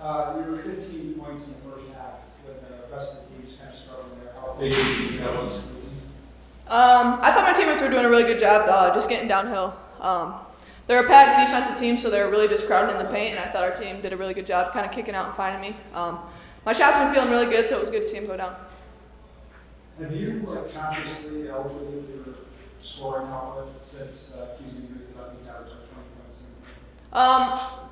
You were 15 points in the first half with the rest of the teams kind of struggling there. How Big that was. I thought my teammates were doing a really good job just getting downhill. They're a packed defensive team, so they're really just crowding in the paint, and I thought our team did a really good job kind of kicking out and finding me. My shots been feeling really good, so it was good to see them go down. Have you consciously elevated your scoring output since accusing you of having averaged 20 points since then?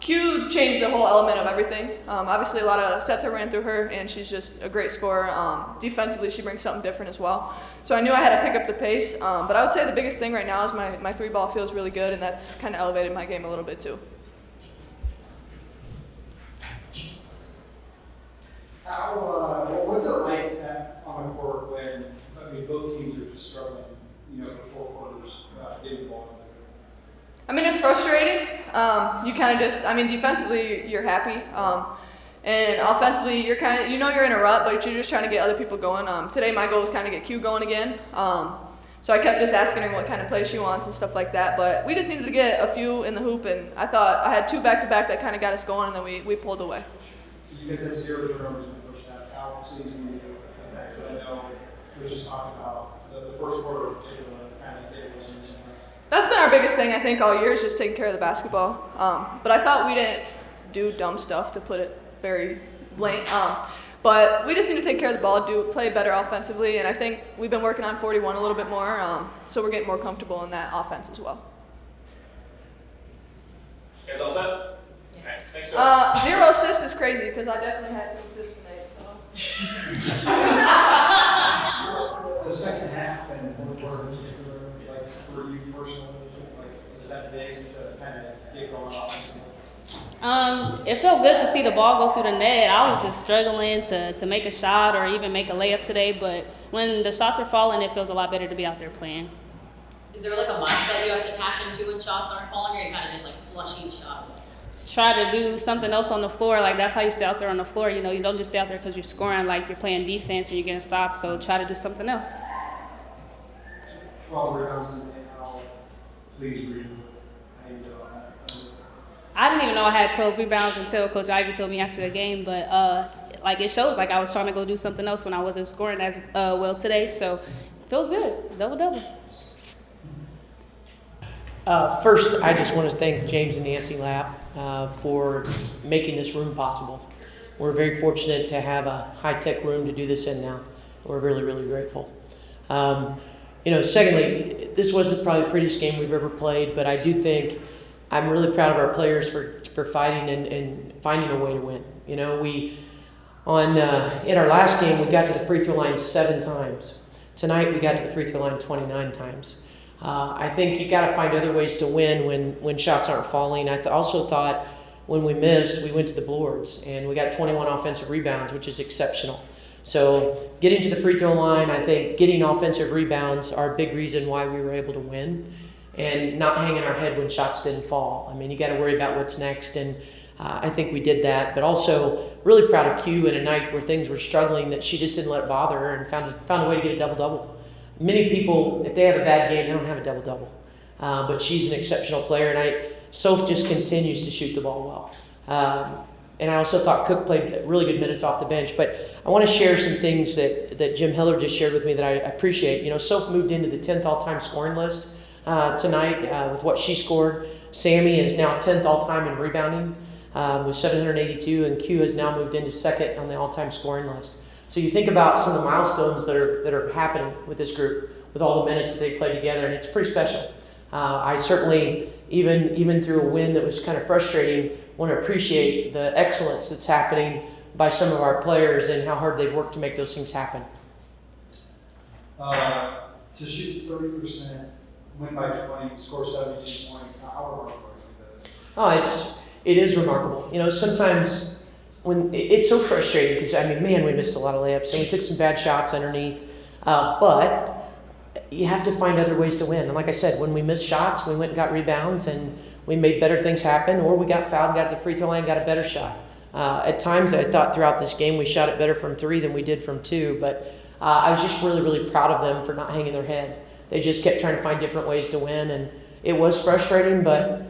Q changed the whole element of everything. Obviously, a lot of sets I ran through her, and she's just a great scorer. Defensively, she brings something different as well. So I knew I had to pick up the pace. But I would say the biggest thing right now is my three ball feels really good, and that's kind of elevated my game a little bit too. What's it like on the court when both teams are just struggling, for 4 quarters, getting the ball? I mean, it's frustrating. You kind of defensively, you're happy. And offensively, you're kind of, you're in a rut, but you're just trying to get other people going. Today, my goal was kind of get Q going again. So I kept just asking her what kind of play she wants and stuff like that. But we just needed to get a few in the hoop, and I thought I had 2 back-to-back that kind of got us going, and then we pulled away. You guys had 0 turnovers in the first half. How season were you with that? Because I know we were just talking about the first quarter in particular, kind of did this. That's been our biggest thing, I think, all year is just taking care of the basketball. But I thought we didn't do dumb stuff, to put it very blank. But we just need to take care of the ball, play better offensively, and I think we've been working on 41 a little bit more, so we're getting more comfortable in that offense as well. You guys all set? Okay, thanks so 0 assists is crazy, because I definitely had some assists tonight. So. The second half and the fourth quarter in particular, like for you personally, is that big to kind of get going off? It felt good to see the ball go through the net. I was just struggling to make a shot or even make a layup today, but when the shots are falling, it feels a lot better to be out there playing. Is there like a mindset you have to tap into when shots aren't falling, or you kind of just like flush each shot? Try to do something else on the floor. Like, that's how you stay out there on the floor. You don't just stay out there because you're scoring, like you're playing defense and you're getting stops, so try to do something else. 12 rebounds in how pleased were you with how you did on that? I didn't even know I had 12 rebounds until Coach Ivy told me after the game, but it shows like I was trying to go do something else when I wasn't scoring as well today, so it feels good. Double-double. First, I just want to thank James and Nancy Lapp for making this room possible. We're very fortunate to have a high-tech room to do this in now. We're really, really grateful. Secondly, this wasn't probably the prettiest game we've ever played, but I do think I'm really proud of our players for fighting and finding a way to win. In our last game, we got to the free throw line 7 times. Tonight, we got to the free throw line 29 times. I think you got to find other ways to win when shots aren't falling. I also thought when we missed, we went to the boards and we got 21 offensive rebounds, which is exceptional. So getting to the free throw line, I think getting offensive rebounds are a big reason why we were able to win, and not hanging our head when shots didn't fall. I mean, you got to worry about what's next, and I think we did that. But also really proud of Q in a night where things were struggling, that she just didn't let it bother her and found a way to get a double-double. Many people, if they have a bad game, they don't have a double-double. But she's an exceptional player, and Soph just continues to shoot the ball well. And I also thought Cook played really good minutes off the bench. But I want to share some things that Jim Hiller just shared with me that I appreciate. Soph moved into the 10th all-time scoring list tonight with what she scored. Sammy is now 10th all-time in rebounding with 782, and Q has now moved into 2nd on the all-time scoring list. So you think about some of the milestones that are happening with this group, with all the minutes that they played together, and it's pretty special. I certainly, even through a win that was kind of frustrating, want to appreciate the excellence that's happening by some of our players and how hard they've worked to make those things happen. To shoot 30%, win by 20, score 72 points, how remarkable is that? It is remarkable. Sometimes when it's so frustrating because, we missed a lot of layups and we took some bad shots underneath, but you have to find other ways to win. And like I said, when we missed shots, we went and got rebounds and we made better things happen, or we got fouled, got to the free throw line, got a better shot. At times, I thought throughout this game we shot it better from 3 than we did from 2, but I was just really, really proud of them for not hanging their head. They just kept trying to find different ways to win, and it was frustrating, but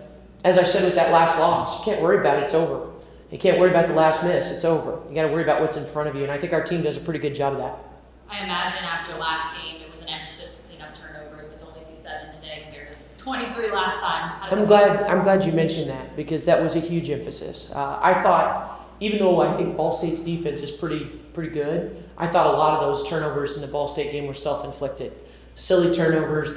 as I said with that last loss, you can't worry about it, it's over. You can't worry about the last miss. It's over. You got to worry about what's in front of you. And I think our team does a pretty good job of that. I imagine after last game, it was an emphasis to clean up turnovers, but to only see 7 today compared to 23 last time. How does I'm glad you mentioned that because that was a huge emphasis. I thought, even though I think Ball State's defense is pretty good, I thought a lot of those turnovers in the Ball State game were self-inflicted. Silly turnovers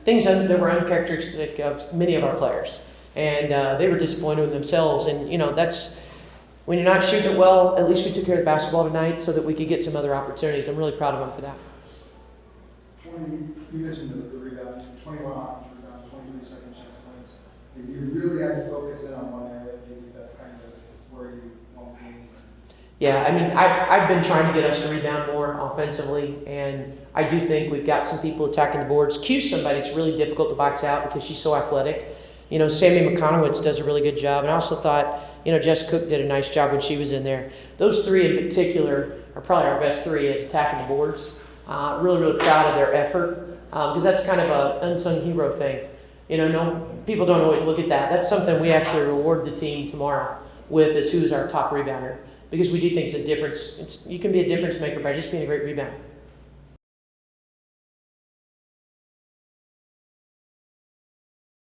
things that were uncharacteristic of many of our players. And they were disappointed in themselves. And, that's when you're not shooting it well, at least we took care of the basketball tonight so that we could get some other opportunities. I'm really proud of them for that. 20, you mentioned the rebound, 21 offensive rebounds, 23 second chance points. If you really had to focus in on one area, do you think that's kind of where you want to be? Yeah, I mean, I've been trying to get us to rebound more offensively, and I do think we've got some people attacking the boards. Q's somebody that's really difficult to box out because she's so athletic. Sammy McConowitz does a really good job, and I also thought, Jess Cook did a nice job when she was in there. Those three in particular are probably our best three at attacking the boards. Really, really proud of their effort because that's kind of an unsung hero thing. People don't always look at that. That's something we actually reward the team tomorrow with is who's our top rebounder because we do think it's a difference. You can be a difference maker by just being a great rebounder.